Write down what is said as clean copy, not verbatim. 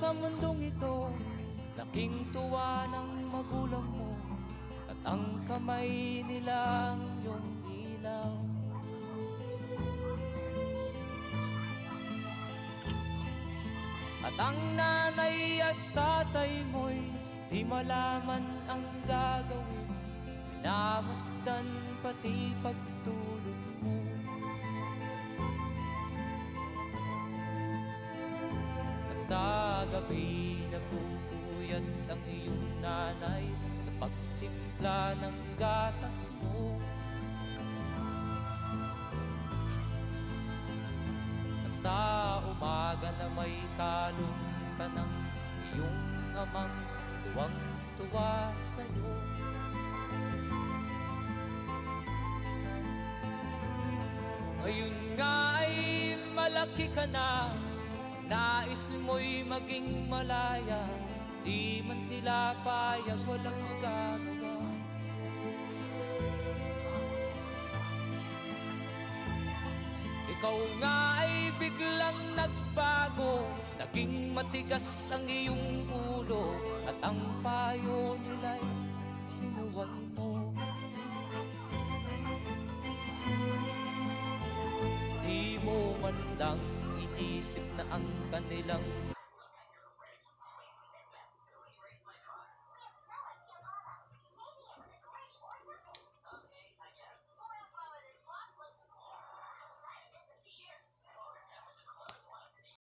sa mundong ito, laking tuwa ng magulang mo, at ang kamay nila ang iyong ilaw. At ang nanay at tatay mo'y di malaman ang gagawin, minamasdan pati pagtulog mo. At sa gabi napupuyat ang iyong nanay sa pagtimpla ng gatas mo. Sa umaga na may kalong ka ng iyong amang tuwang-tuwa sa'yo. Ngayon nga ay malaki ka na, nais mo'y maging malaya, di man sila payag, walang magagawa. Ikaw nga ay biglang nagbago, naging matigas ang iyong ulo, at ang payo nila'y sinuwag mo. Di mo man lang inisip na ang kanilang